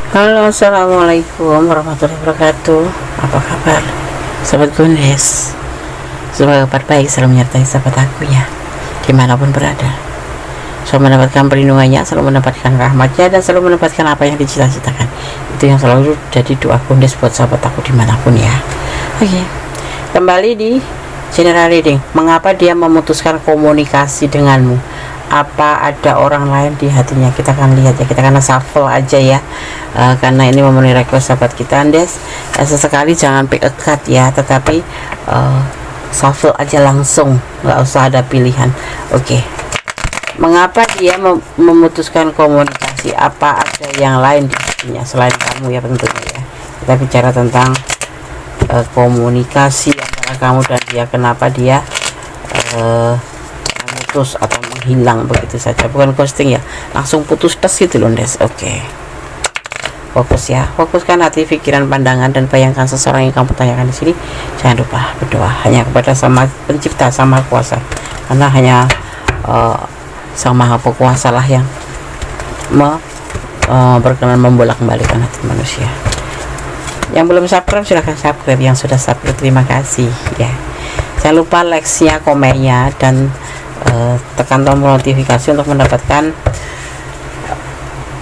Halo, assalamualaikum warahmatullahi wabarakatuh. Apa kabar, sahabat Gundes? Semoga kabar baik selalu menyertai sahabat aku ya, dimanapun berada. Selalu mendapatkan perlindungannya, selalu mendapatkan rahmatnya, dan selalu mendapatkan apa yang dicita-citakan. Itu yang selalu jadi doa Gundes buat sahabat aku dimanapun ya. Oke, kembali di general reading. Mengapa dia memutuskan komunikasi denganmu? Apa ada orang lain di hatinya? Kita akan lihat ya, kita akan shuffle aja ya, karena ini memenuhi request sahabat kita Andes. Sesekali jangan pick a card ya, tetapi shuffle aja langsung, nggak usah ada pilihan. Oke. Mengapa dia memutuskan komunikasi? Apa ada yang lain di hatinya selain kamu ya, tentunya ya. Kita bicara tentang komunikasi antara kamu dan dia. Kenapa dia putus atau menghilang begitu saja, bukan ghosting ya, langsung putus tes gitu loh Des. Oke. Fokus ya, fokuskan hati, pikiran, pandangan, dan bayangkan seseorang yang kamu tanyakan di sini. Jangan lupa berdoa hanya kepada Sang Pencipta, Sang Maha Kuasa, karena hanya Sang Maha Kuasa lah yang berkenan membolak-balikan hati manusia. Yang belum subscribe silahkan subscribe, yang sudah subscribe terima kasih ya. Jangan lupa like-nya, komennya, dan tekan tombol notifikasi untuk mendapatkan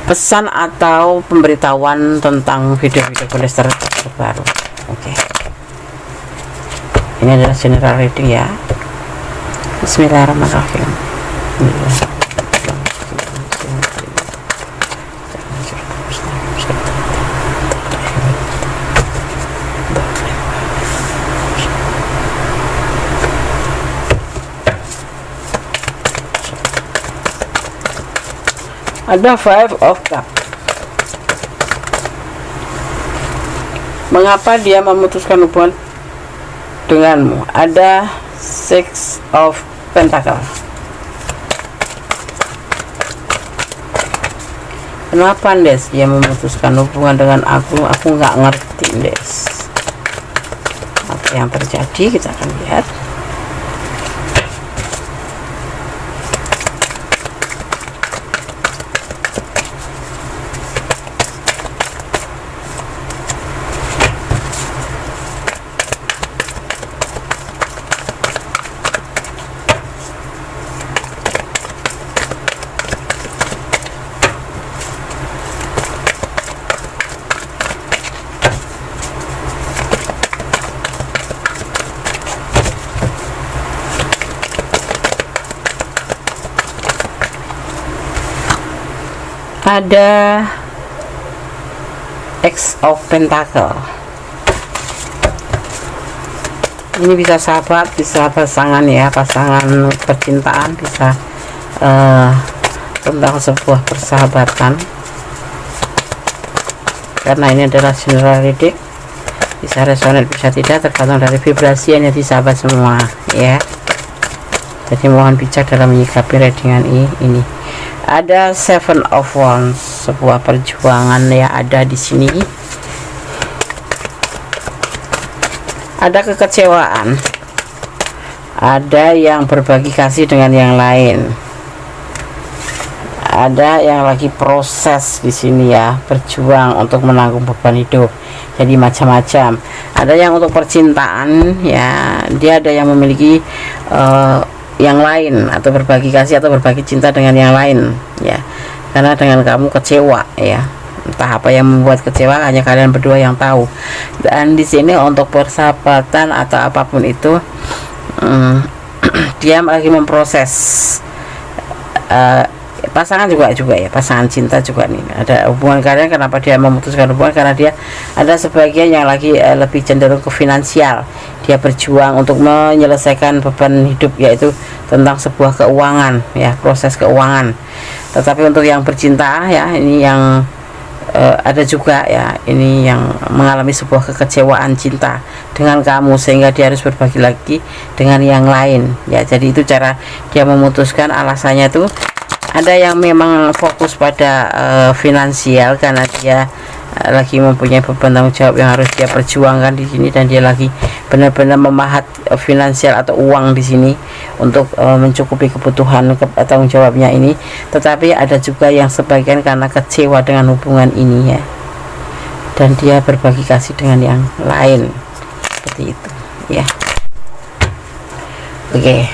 pesan atau pemberitahuan tentang video-video Gundes terbaru. Oke. Ini adalah general reading ya. Bismillahirrahmanirrahim. Ada Five of Cups. Mengapa dia memutuskan hubungan denganmu? Ada Six of Pentacles. Kenapa Des dia memutuskan hubungan dengan aku? Aku nggak ngerti Des. Apa yang terjadi? Kita akan lihat. Ada X of Pentacle. Ini bisa sahabat, bisa pasangan ya, pasangan percintaan, bisa tentang sebuah persahabatan, karena ini adalah general reading, bisa resonate bisa tidak, tergantung dari vibrasi yang di sahabat semua ya. Jadi mohon bijak dalam menyikapi readingan ini. Ada Seven of Wands, sebuah perjuangan ya ada di sini. Ada kekecewaan. Ada yang berbagi kasih dengan yang lain. Ada yang lagi proses di sini ya, berjuang untuk menanggung beban hidup. Jadi macam-macam. Ada yang untuk percintaan ya, dia ada yang memiliki yang lain, atau berbagi kasih atau berbagi cinta dengan yang lain ya, karena dengan kamu kecewa ya, entah apa yang membuat kecewa hanya kalian berdua yang tahu. Dan di sini untuk persahabatan atau apapun itu dia lagi memproses. Pasangan juga ya, pasangan cinta juga nih, ada hubungan kalian. Kenapa dia memutuskan hubungan? Karena dia ada sebagian yang lagi lebih cenderung ke finansial. Dia berjuang untuk menyelesaikan beban hidup, yaitu tentang sebuah keuangan ya, proses keuangan. Tetapi untuk yang bercinta ya, ini yang ada juga ya, ini yang mengalami sebuah kekecewaan cinta dengan kamu, sehingga dia harus berbagi lagi dengan yang lain ya. Jadi itu cara dia memutuskan. Alasannya tuh ada yang memang fokus pada finansial, karena dia lagi mempunyai beban tanggung jawab yang harus dia perjuangkan di sini, dan dia lagi benar-benar memahat finansial atau uang di sini untuk mencukupi kebutuhan tanggung jawabnya ini. Tetapi ada juga yang sebagian karena kecewa dengan hubungan ini ya. dan dia berbagi kasih dengan yang lain, seperti itu ya. Oke,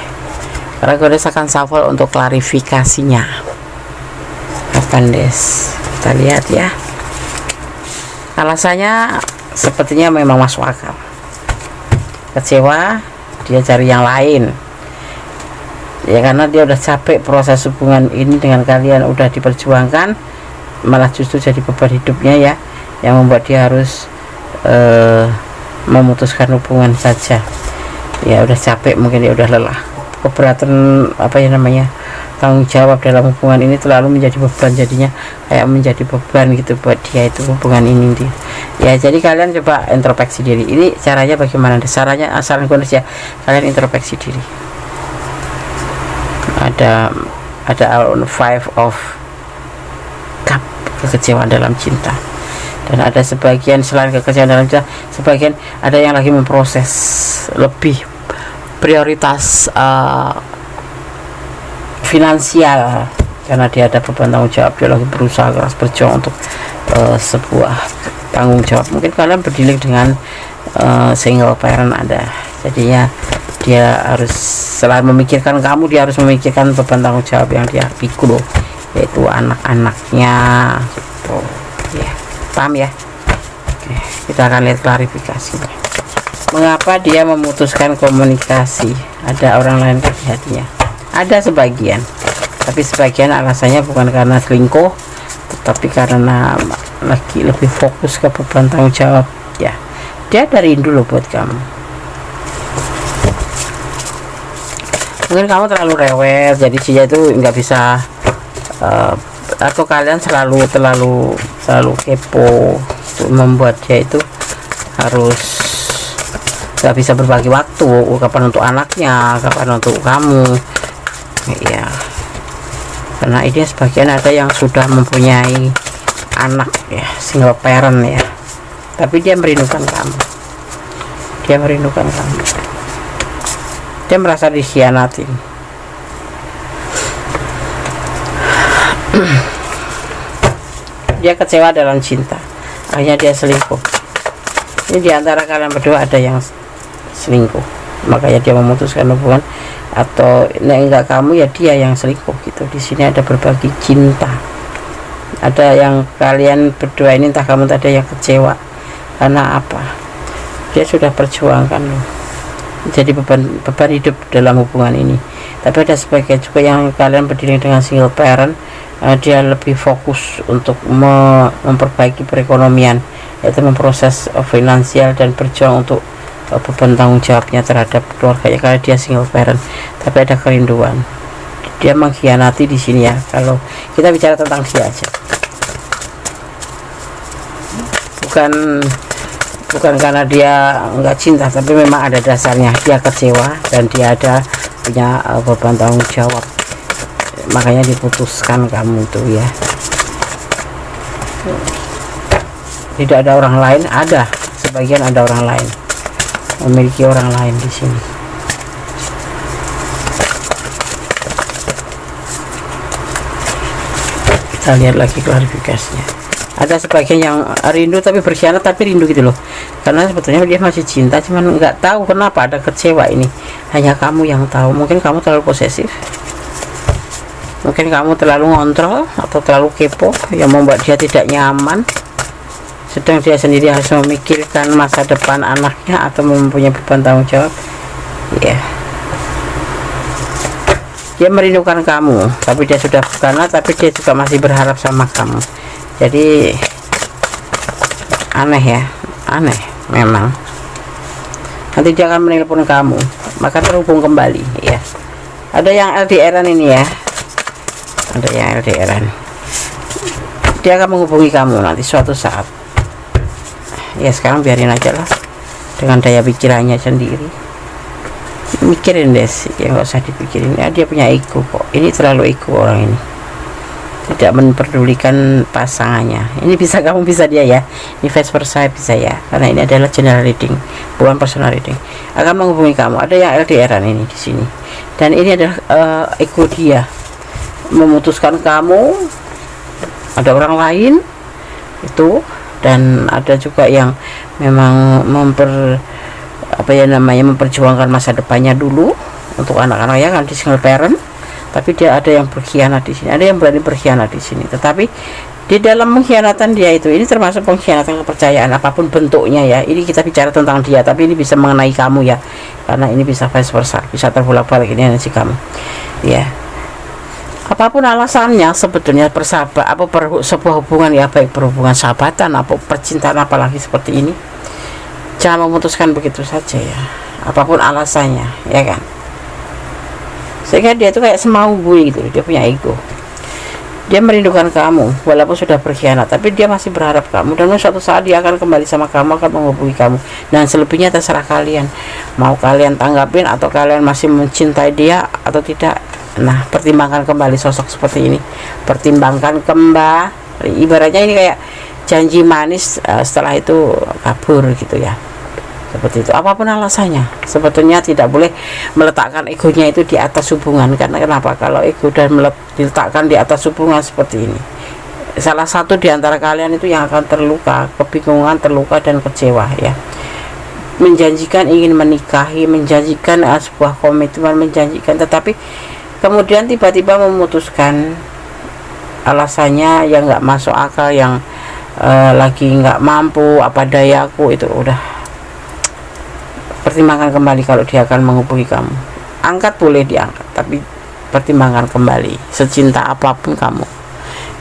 karena gue akan shuffle untuk klarifikasinya. Kapan des? Kita lihat ya. Alasannya sepertinya memang masuk akal. Kecewa, dia cari yang lain. Ya karena dia udah capek proses hubungan ini dengan kalian, udah diperjuangkan, malah justru jadi beban hidupnya ya, yang membuat dia harus memutuskan hubungan saja. Ya udah capek, mungkin dia udah lelah, keberatan tanggung jawab dalam hubungan ini terlalu menjadi beban, jadinya kayak menjadi beban gitu buat dia itu hubungan ini dia. Ya jadi kalian coba introspeksi diri. Ini caranya bagaimana? Caranya saran kondisi ya, kalian introspeksi diri. Ada five of cup, kekecewaan dalam cinta, dan ada sebagian selain kekecewaan dalam cinta, sebagian ada yang lagi memproses lebih prioritas finansial, karena dia ada beban tanggung jawab, dia lagi berusaha keras berjuang untuk sebuah tanggung jawab. Mungkin kalian berdialog dengan single parent ada, jadinya dia harus selain memikirkan kamu, dia harus memikirkan beban tanggung jawab yang dia pikul, yaitu anak-anaknya gitu ya. Paham ya? Oke, kita akan lihat klarifikasinya. Mengapa dia memutuskan komunikasi? Ada orang lain di hatinya. Ada sebagian, tapi sebagian alasannya bukan karena selingkuh, tetapi karena lagi lebih fokus ke beban tanggung jawab ya. Dia ada rindu loh buat kamu. Mungkin kamu terlalu rewel, jadi dia itu nggak bisa atau kalian terlalu kepo, membuat dia itu harus nggak bisa berbagi waktu, kapan untuk anaknya, kapan untuk kamu ya. Karena ini sebagian ada yang sudah mempunyai anak ya, single parent ya, tapi dia merindukan kamu, dia merasa dikhianatin. Dia kecewa dalam cinta, akhirnya dia selingkuh. Ini diantara kalian berdua ada yang selingkuh, makanya dia memutuskan hubungan, atau enggak kamu ya dia yang selingkuh gitu. Di sini ada berbagi cinta. Ada yang kalian berdua ini, entah kamu ada yang kecewa karena apa? Dia sudah perjuangkan loh, jadi beban hidup dalam hubungan ini. Tapi ada sebagian juga yang kalian berdiri dengan single parent, dia lebih fokus untuk memperbaiki perekonomian, yaitu memproses finansial dan berjuang untuk beban tanggung jawabnya terhadap keluarganya, karena dia single parent. Tapi ada kerinduan, dia mengkhianati di sini ya. Kalau kita bicara tentang dia aja, bukan karena dia nggak cinta, tapi memang ada dasarnya, dia kecewa dan dia punya beban tanggung jawab, makanya diputuskan kamu itu ya. Tidak ada orang lain, ada sebagian ada orang lain, memiliki orang lain di sini. Kita lihat lagi klarifikasinya. Ada sebagian yang rindu tapi berkhianat, tapi rindu gitu loh, karena sebetulnya dia masih cinta, cuman nggak tahu kenapa ada kecewa ini. Hanya kamu yang tahu. Mungkin kamu terlalu posesif, mungkin kamu terlalu ngontrol atau terlalu kepo yang membuat dia tidak nyaman, sedang dia sendiri harus memikirkan masa depan anaknya atau mempunyai beban tanggung jawab ya. Dia merindukan kamu, tapi dia sudah berkhianat, tapi dia juga masih berharap sama kamu. Jadi aneh ya, aneh memang. Nanti dia akan menelpon kamu, maka terhubung kembali ya. Ada yang LDRan ini ya, ada yang LDRan, dia akan menghubungi kamu nanti suatu saat ya. Sekarang biarin aja lah, dengan daya pikirannya sendiri. Mikirin deh ya, nggak usah dipikirin ya. Dia punya ego kok, ini terlalu ego orang ini, tidak memperdulikan pasangannya. Ini bisa kamu, bisa dia ya, ini vice versa bisa ya, karena ini adalah general reading, bukan personal reading. Akan menghubungi kamu. Ada yang LDRan ini di sini, dan ini adalah ego dia memutuskan kamu. Ada orang lain itu dan ada juga yang memang memperjuangkan masa depannya dulu untuk anak-anak ya kan, di single parent. Tapi dia ada yang berkhianat di sini, ada yang berani berkhianat di sini. Tetapi di dalam pengkhianatan dia itu, ini termasuk pengkhianatan kepercayaan apapun bentuknya ya. Ini kita bicara tentang dia, tapi ini bisa mengenai kamu ya, karena ini bisa vice versa, bisa terbolak-balik ini energi kamu ya. Apapun alasannya sebetulnya sebuah hubungan ya, baik berhubungan sahabatan atau percintaan, apalagi seperti ini, jangan memutuskan begitu saja ya, apapun alasannya ya kan. Sehingga dia itu kayak semau gue gitu, dia punya ego, dia merindukan kamu walaupun sudah berkhianat, tapi dia masih berharap kamu, dan suatu saat dia akan kembali sama kamu, akan menghubungi kamu. Dan selebihnya terserah kalian, mau kalian tanggapin atau kalian masih mencintai dia atau tidak. Nah, pertimbangkan kembali sosok seperti ini, pertimbangkan kembali, ibaratnya ini kayak janji manis, setelah itu kabur gitu ya, seperti itu. Apapun alasannya, sebetulnya tidak boleh meletakkan egonya itu di atas hubungan. Karena kenapa? Kalau ego dan diletakkan di atas hubungan seperti ini, salah satu di antara kalian itu yang akan terluka, kebingungan, terluka dan kecewa ya. Menjanjikan ingin menikahi, menjanjikan sebuah komitmen, menjanjikan, tetapi kemudian tiba-tiba memutuskan, alasannya yang nggak masuk akal, yang lagi nggak mampu, apa dayaku, itu udah. Pertimbangkan kembali kalau dia akan menghubungi kamu. Angkat boleh diangkat, tapi pertimbangkan kembali. Secinta apapun kamu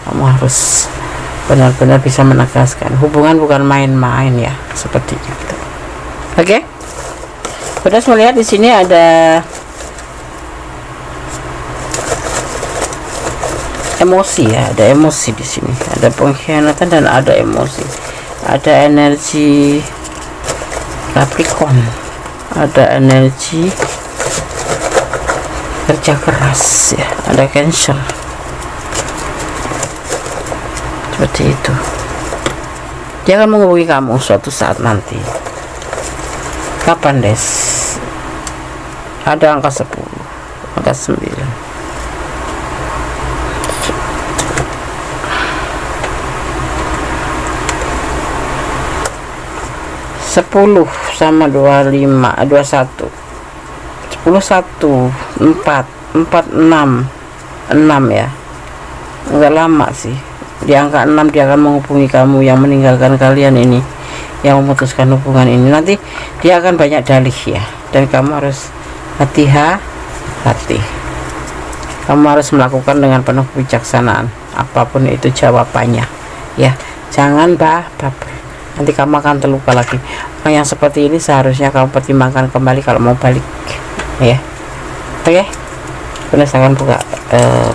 harus benar-benar bisa menegaskan hubungan bukan main-main ya, seperti itu. Oke? Sudah melihat di sini ada emosi ya, ada emosi di sini, ada pengkhianatan dan ada emosi, ada energi Capricorn, ada energi kerja keras ya, ada Cancer, seperti itu. Dia akan menghubungi kamu suatu saat nanti. Kapan Des? Ada angka 10, angka 9, 10 sama 25, 21, 10, 1, 4, 4, 6 ya, enggak lama sih. Di angka 6 dia akan menghubungi kamu, yang meninggalkan kalian ini, yang memutuskan hubungan ini. Nanti dia akan banyak dalih ya, dan kamu harus hati-hati. Kamu harus melakukan dengan penuh kebijaksanaan apapun itu jawabannya ya, jangan baper, nanti kamu akan terluka lagi. Orang yang seperti ini seharusnya kamu pertimbangkan kembali kalau mau balik ya. Oke, benar, saya akan buka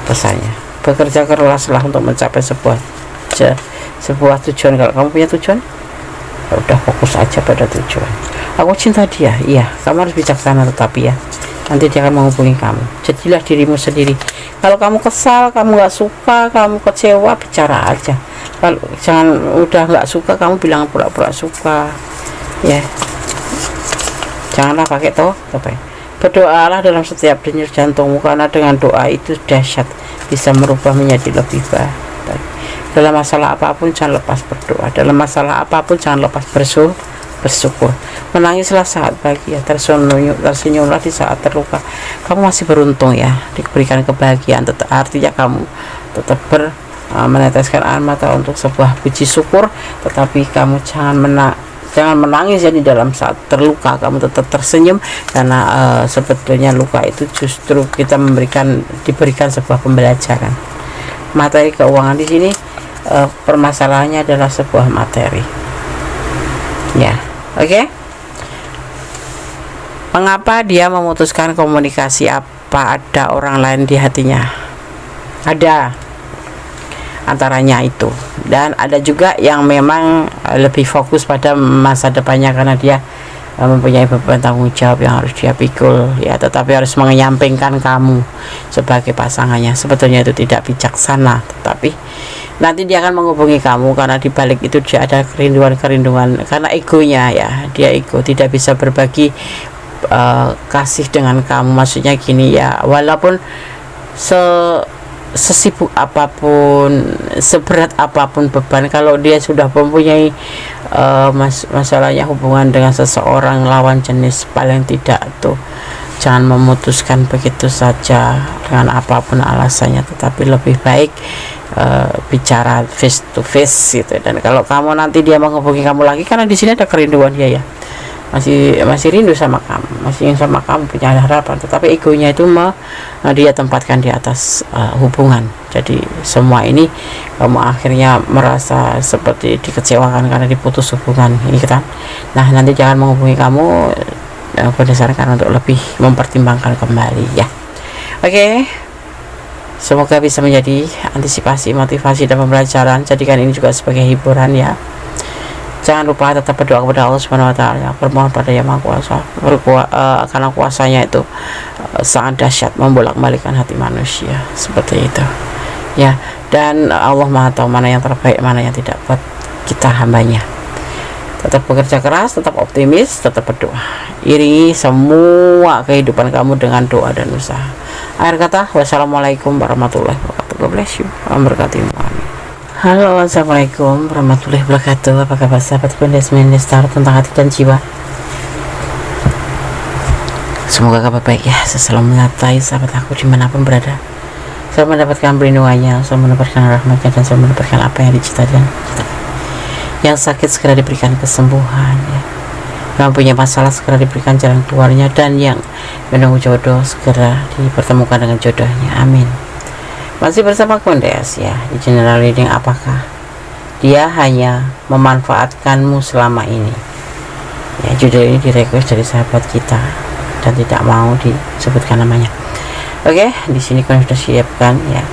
pesannya. Bekerja keraslah untuk mencapai sebuah tujuan. Kalau kamu punya tujuan, ya udah fokus aja pada tujuan. Aku cinta dia, iya, kamu harus bijaksana, tetapi ya, nanti dia akan menghubungi kamu. Jadilah dirimu sendiri. Kalau kamu kesal, kamu nggak suka, kamu kecewa, bicara aja. Kalau jangan udah nggak suka kamu bilang pura-pura suka ya, janganlah pakai topeng. Berdoalah dalam setiap denyut jantungmu, karena dengan doa itu dahsyat, bisa merubah menjadi lebih baik. Dalam masalah apapun jangan lepas berdoa, dalam masalah apapun jangan lepas bersyukur. Menangislah saat bahagia, tersenyumlah di saat terluka. Kamu masih beruntung ya, diberikan kebahagiaan. Artinya kamu tetap meneteskan air mata untuk sebuah puji syukur, tetapi kamu jangan menangis ya di dalam saat terluka. Kamu tetap tersenyum, karena sebetulnya luka itu justru kita diberikan sebuah pembelajaran. Materi keuangan di sini, permasalahannya adalah sebuah materi ya. Oke. Mengapa dia memutuskan komunikasi? Apa ada orang lain di hatinya? Ada, antaranya itu. Dan ada juga yang memang lebih fokus pada masa depannya, karena dia mempunyai beban tanggung jawab yang harus dia pikul ya, tetapi harus menyampingkan kamu sebagai pasangannya. Sebetulnya itu tidak bijaksana, tetapi nanti dia akan menghubungi kamu, karena di balik itu dia ada kerinduan, karena egonya ya, dia ego, tidak bisa berbagi kasih dengan kamu. Maksudnya gini ya, walaupun sesibuk apapun, seberat apapun beban, kalau dia sudah mempunyai masalahnya hubungan dengan seseorang lawan jenis, paling tidak tuh jangan memutuskan begitu saja dengan apapun alasannya, tetapi lebih baik bicara face to face gitu. Dan kalau kamu nanti dia menghubungi kamu lagi, karena di sini ada kerinduan dia ya, masih rindu sama kamu, masih ingin sama kamu, punya harapan, tetapi egonya itu dia tempatkan di atas hubungan. Jadi semua ini kamu akhirnya merasa seperti dikecewakan karena diputus hubungan ini kan. Nah, nanti jangan menghubungi kamu berdasarkan untuk lebih mempertimbangkan kembali ya. Oke, semoga bisa menjadi antisipasi, motivasi, dan pembelajaran. Jadikan ini juga sebagai hiburan ya. Jangan lupa tetap berdoa kepada Allah Subhanahu wa taala, bermohon pada Yang Maha Kuasa, karena kuasanya itu sangat dahsyat membolak-balikkan hati manusia seperti itu ya. Dan Allah Maha tahu mana yang terbaik, mana yang tidak buat kita hambanya. Tetap bekerja keras, tetap optimis, tetap berdoa. Iringi semua kehidupan kamu dengan doa dan usaha. Akhir kata, wassalamualaikum warahmatullahi wabarakatuh. God bless you. Wabarakatuh. Halo, assalamualaikum warahmatullahi wabarakatuh. Apa kabar sahabat Desmond Star tentang hati dan jiwa? Semoga kabar baik ya. Saya selalu menyertai sahabat aku dimanapun berada. Saya mendapatkan perlindungannya, saya mendapatkan rahmatnya, dan saya mendapatkan apa yang dicita-cita. Yang sakit segera diberikan kesembuhan ya. Yang punya masalah segera diberikan jalan keluarnya, dan yang menunggu jodoh segera dipertemukan dengan jodohnya. Amin. Masih bersama Kondes ya di general reading. Apakah dia hanya memanfaatkanmu selama ini ya? Judul ini direquest dari sahabat kita dan tidak mau disebutkan namanya. Oke, di sini kan sudah siapkan ya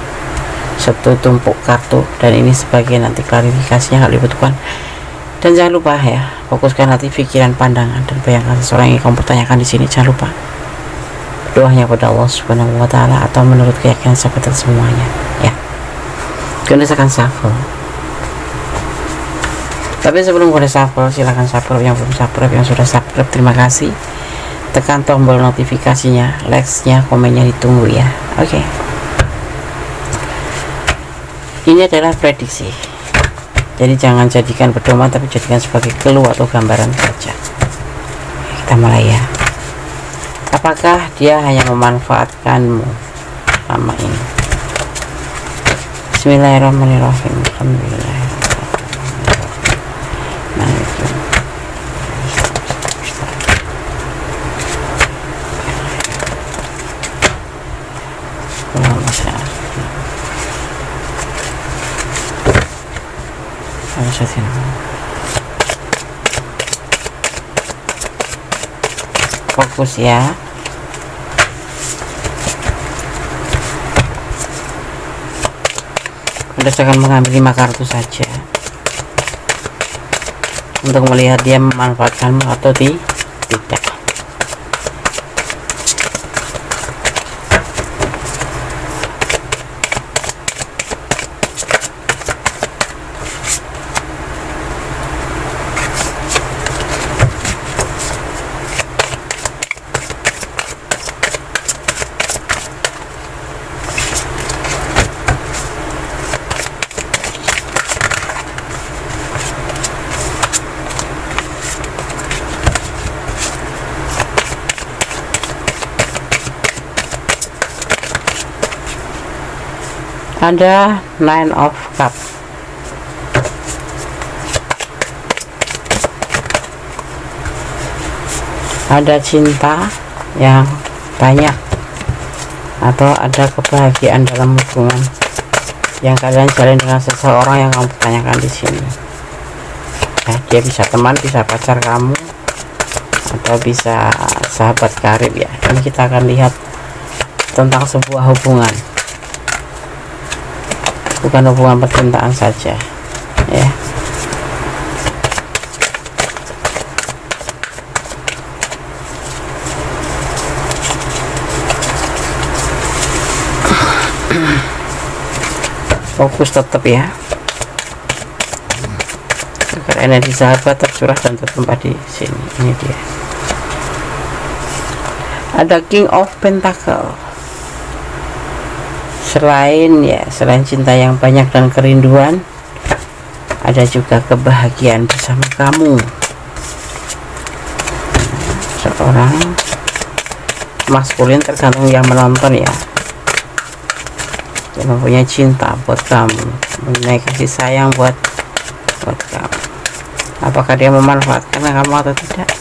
satu tumpuk kartu, dan ini sebagai nanti klarifikasinya kalau dibutuhkan. Dan jangan lupa ya, fokuskan hati, pikiran, pandangan, dan bayangkan seseorang yang kamu pertanyakan di sini. Jangan lupa doanya kepada Allah Subhanahu wa taala atau menurut keyakinan sahabat semuanya ya. Kalian akan shuffle. Tapi sebelum kalian shuffle, silahkan subscribe yang belum subscribe, yang sudah subscribe terima kasih. Tekan tombol notifikasinya, likes-nya, komennya ditunggu ya. Oke. Ini adalah prediksi. Jadi jangan jadikan pedoman, tapi jadikan sebagai clue atau gambaran saja. Kita mulai ya. Apakah dia hanya memanfaatkanmu selama ini? Bismillahirrahmanirrahim. Fokus ya. Anda akan mengambil 5 kartu saja untuk melihat dia memanfaatkanmu atau tidak. Ada 9 of cup. Ada cinta yang banyak atau ada kebahagiaan dalam hubungan yang kalian jalin dengan seseorang yang kamu tanyakan di sini. Ya, dia bisa teman, bisa pacar kamu, atau bisa sahabat karib ya. Ini kita akan lihat tentang sebuah hubungan, bukan hubungan percintaan saja ya. Fokus tetap ya, agar energi sahabat tercurah dan tertumpah di sini. Ini dia. Ada King of Pentacle, Selain cinta yang banyak dan kerinduan, ada juga kebahagiaan bersama kamu. Seorang maskulin, tergantung yang menonton ya, dia mempunyai cinta buat kamu, mempunyai kasih sayang buat kamu. Apakah dia memanfaatkan kamu atau tidak?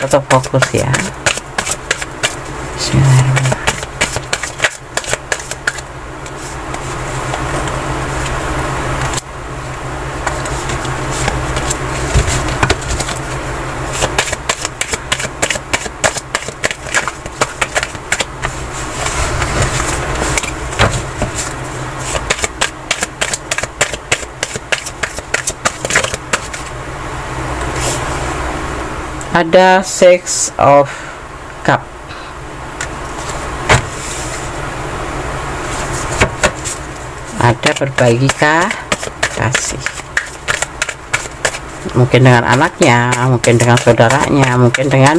Tetap fokus ya. Bismillahirrahmanirrahim. Ada Six of Cup. Ada berbagi kasih, mungkin dengan anaknya, mungkin dengan saudaranya, mungkin dengan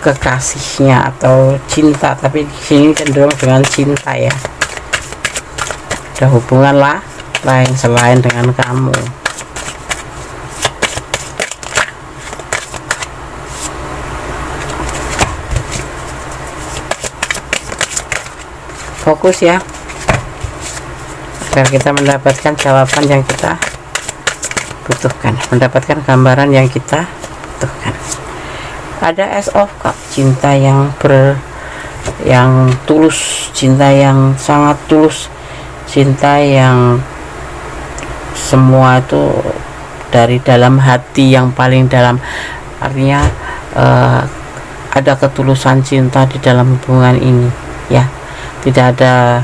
kekasihnya atau cinta, tapi di sini cenderung dengan cinta ya. Ada hubungan lain selain dengan kamu. Fokus ya, agar kita mendapatkan jawaban yang kita butuhkan, mendapatkan gambaran yang kita butuhkan. Ada Ace of Cup, cinta yang tulus, cinta yang sangat tulus, cinta yang semua itu dari dalam hati yang paling dalam. Artinya ada ketulusan cinta di dalam hubungan ini ya. Tidak ada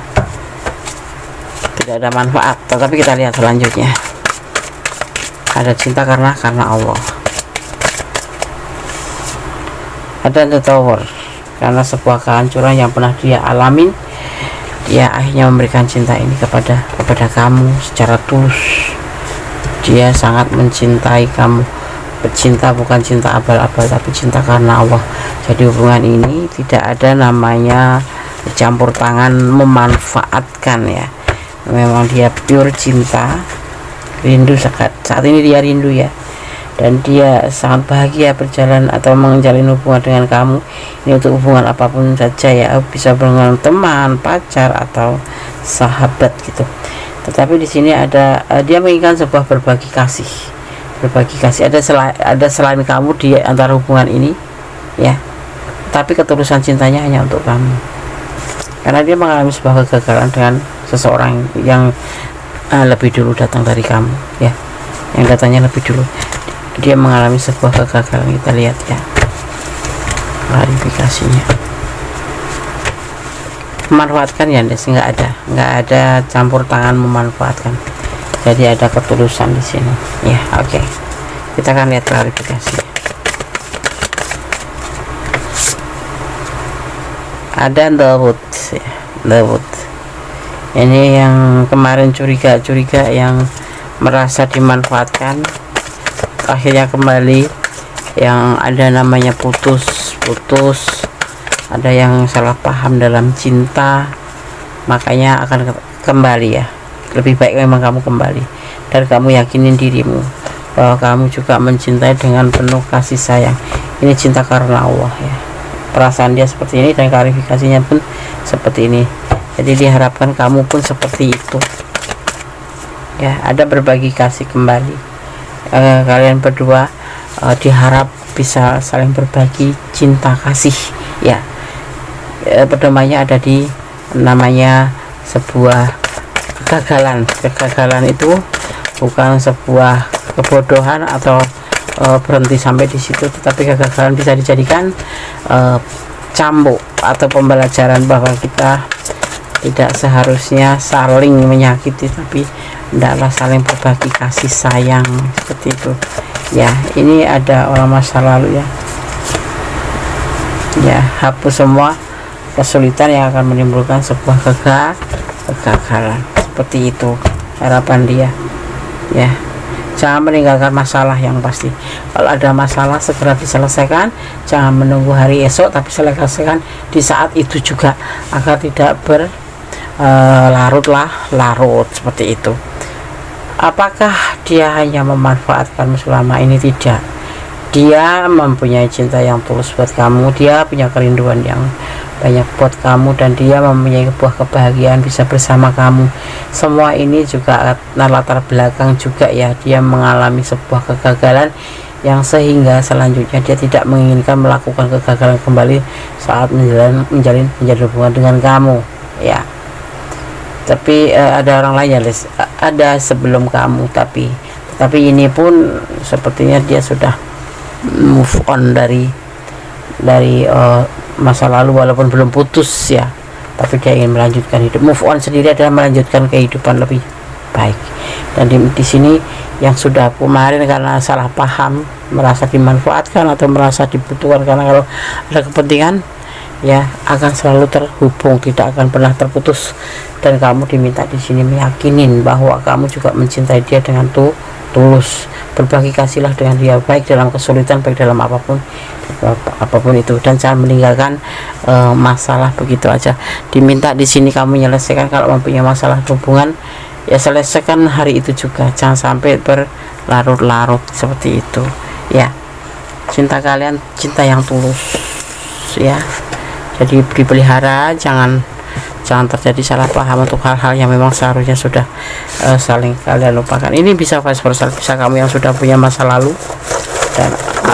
manfaat. Tetapi kita lihat selanjutnya, ada cinta karena Allah. Ada The Tower, karena sebuah kehancuran yang pernah dia alamin, dia akhirnya memberikan cinta ini kepada kamu secara tulus. Dia sangat mencintai kamu. Cinta bukan cinta abal-abal, tapi cinta karena Allah. Jadi hubungan ini tidak ada namanya campur tangan memanfaatkan ya. Memang dia pure cinta, rindu saat ini dia rindu ya, dan dia sangat bahagia berjalan atau menjalin hubungan dengan kamu. Ini untuk hubungan apapun saja ya, bisa dengan teman, pacar atau sahabat gitu. Tetapi di sini ada dia menginginkan sebuah berbagi kasih. Ada selain kamu di antara hubungan ini ya, tapi ketulusan cintanya hanya untuk kamu. Karena dia mengalami sebuah kegagalan dengan seseorang yang lebih dulu datang dari kamu ya, yang datangnya lebih dulu. Dia mengalami sebuah kegagalan. Kita lihat ya klarifikasinya. Memanfaatkan ya, nggak ada campur tangan memanfaatkan. Jadi ada ketulusan di sini ya. Oke. Kita akan lihat klarifikasinya. Ada The Wood ya, The Wood. Ini yang kemarin curiga yang merasa dimanfaatkan, akhirnya kembali. Yang ada namanya putus, ada yang salah paham dalam cinta, makanya akan kembali ya. Lebih baik memang kamu kembali dan kamu yakinin dirimu bahwa kamu juga mencintai dengan penuh kasih sayang. Ini cinta karena Allah ya. Perasaan dia seperti ini dan klarifikasinya pun seperti ini. Jadi diharapkan kamu pun seperti itu ya. Ada berbagi kasih kembali. Kalian berdua diharap bisa saling berbagi cinta kasih ya. Pedomannya ada di namanya sebuah kegagalan itu bukan sebuah kebodohan atau berhenti sampai di situ, tetapi kegagalan bisa dijadikan cambuk atau pembelajaran bahwa kita tidak seharusnya saling menyakiti, tapi hendaklah saling berbagi kasih sayang seperti itu ya. Ini ada orang masa lalu ya, hapus semua kesulitan yang akan menimbulkan sebuah kegagalan seperti itu harapan dia ya. Jangan meninggalkan masalah yang pasti. Kalau ada masalah segera diselesaikan, jangan menunggu hari esok, tapi selesaikan di saat itu juga agar tidak larut seperti itu. Apakah dia hanya memanfaatkanmu selama ini? Tidak. Dia mempunyai cinta yang tulus buat kamu, dia punya kerinduan yang banyak buat kamu, dan dia mempunyai sebuah kebahagiaan bisa bersama kamu. Semua ini juga latar belakang juga ya, dia mengalami sebuah kegagalan yang sehingga selanjutnya dia tidak menginginkan melakukan kegagalan kembali saat menjalin hubungan dengan kamu ya. Tapi ada orang lain ya, ada sebelum kamu, tapi ini pun sepertinya dia sudah move on dari masa lalu, walaupun belum putus ya, tapi dia ingin melanjutkan hidup. Move on sendiri adalah melanjutkan kehidupan lebih baik. Dan di sini yang sudah kemarin karena salah paham, merasa dimanfaatkan atau merasa dibutuhkan karena kalau ada kepentingan ya, akan selalu terhubung, tidak akan pernah terputus. Dan kamu diminta di sini meyakinin bahwa kamu juga mencintai dia dengan tulus. Berbagi kasihlah dengan dia, baik dalam kesulitan, baik dalam apapun itu, dan jangan meninggalkan masalah begitu aja. Diminta di sini kamu menyelesaikan, kalau mempunyai masalah hubungan ya selesaikan hari itu juga, jangan sampai berlarut-larut seperti itu ya. Cinta kalian cinta yang tulus ya, jadi dipelihara, jangan terjadi salah paham untuk hal-hal yang memang seharusnya sudah saling kalian lupakan. Ini bisa vice versa, bisa kamu yang sudah punya masa lalu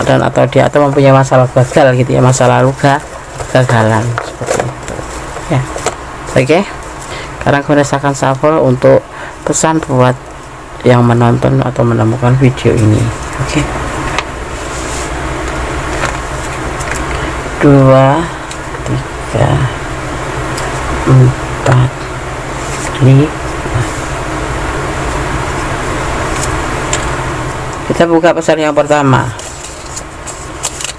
dan atau dia atau mempunyai masalah gagal gitu ya, masa lalu kegagalan seperti itu ya. Oke, sekarang aku rasakan shuffle untuk pesan buat yang menonton atau menemukan video ini. Oke, 2 3 4 5. Kita buka pesan yang pertama.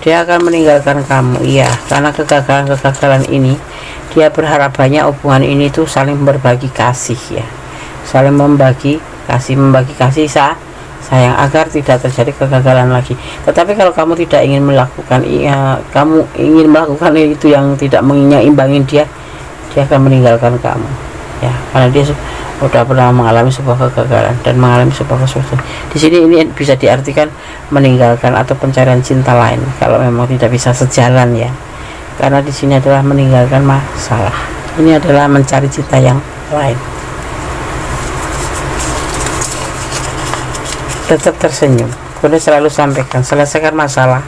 Dia akan meninggalkan kamu, iya, karena kegagalan ini dia berharap banyak hubungan ini tuh saling berbagi kasih ya, saling membagi kasih sayang agar tidak terjadi kegagalan lagi. Tetapi kalau kamu tidak ingin melakukan kamu ingin melakukan itu yang tidak menyimbangin dia akan meninggalkan kamu ya, karena dia sudah pernah mengalami sebuah kegagalan dan mengalami sebuah kesulitan. Di sini ini bisa diartikan meninggalkan atau pencarian cinta lain kalau memang tidak bisa sejalan ya, karena di sini adalah meninggalkan masalah, ini adalah mencari cinta yang lain. Tetap tersenyum, Bunda selalu sampaikan, selesaikan masalah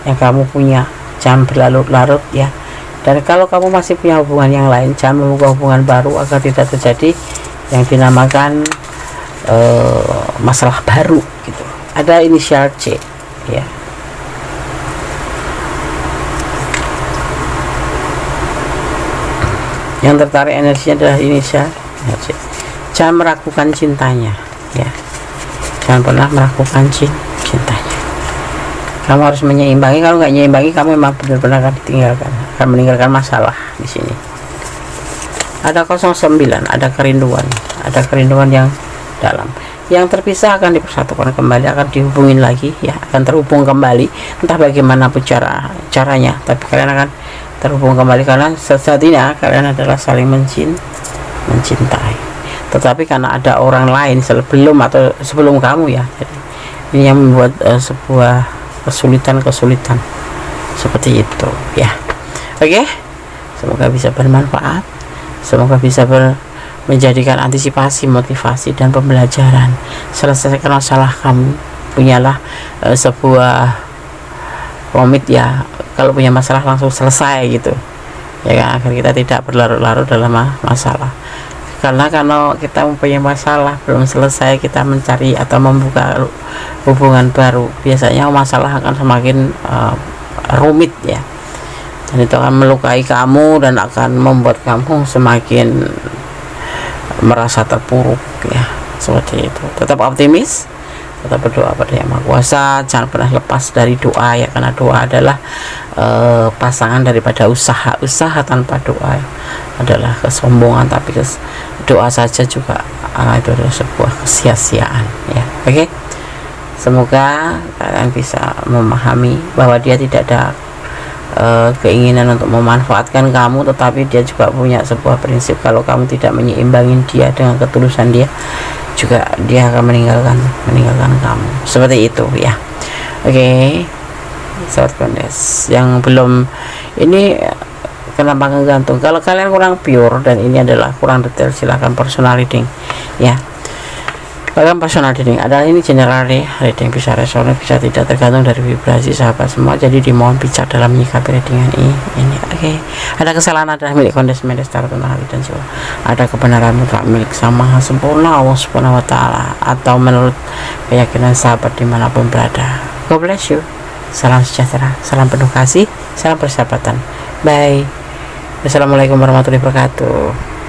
yang kamu punya, jangan berlarut-larut ya. Dan kalau kamu masih punya hubungan yang lain, jangan membuka hubungan baru agar tidak terjadi yang dinamakan masalah baru gitu. Ada inisial C ya. Yang tertarik energinya adalah inisial C. Jangan meragukan cintanya ya. Jangan pernah meragukan cintanya. Kamu harus menyeimbangi, kalau nggak menyeimbangi kamu memang benar-benar akan ditinggalkan, akan meninggalkan masalah di sini. Ada 09, ada kerinduan yang dalam, yang terpisah akan dipersatukan kembali, akan dihubungin lagi ya, akan terhubung kembali, entah bagaimanapun caranya, tapi kalian akan terhubung kembali karena sejatinya kalian adalah saling mencintai. Tetapi karena ada orang lain sebelum kamu ya, jadi ini yang membuat sebuah kesulitan seperti itu ya. Oke, semoga bisa bermanfaat, semoga bisa menjadikan antisipasi, motivasi, dan pembelajaran. Selesaikan masalah kamu, punyalah sebuah komit ya, kalau punya masalah langsung selesai gitu ya kan, agar kita tidak berlarut-larut dalam masalah. Karena kalau kita mempunyai masalah belum selesai, kita mencari atau membuka hubungan baru, biasanya masalah akan semakin rumit ya, dan itu akan melukai kamu dan akan membuat kamu semakin merasa terpuruk ya, seperti itu. Tetap optimis, tetap berdoa pada Yang Maha Kuasa, jangan pernah lepas dari doa ya, karena doa adalah pasangan daripada usaha tanpa doa adalah kesombongan, tapi doa saja juga itu adalah sebuah kesia-siaan ya. Oke, Semoga kalian bisa memahami bahwa dia tidak ada keinginan untuk memanfaatkan kamu, tetapi dia juga punya sebuah prinsip, kalau kamu tidak menyeimbangin dia dengan ketulusan dia, juga dia akan meninggalkan kamu, seperti itu ya. Oke, sahabat Kondes yang belum ini, kenapa ngegantung? Kalau kalian kurang pure dan ini adalah kurang detail, silahkan personal reading ya. Bahkan personal reading adalah ini general reading, bisa resonate bisa tidak, tergantung dari vibrasi sahabat semua. Jadi dimohon bijak dalam menyikapi readingan ini. Oke. Ada kesalahan adalah milik Kondes Medestar Tonali dan Jiwa. Ada kebenaran mutlak milik Sang Maha Sempurna Allah Subhanahu wa Ta'ala, atau menurut keyakinan sahabat dimanapun berada. God bless you. Salam sejahtera, salam penuh kasih, salam persahabatan. Bye. Assalamualaikum warahmatullahi wabarakatuh.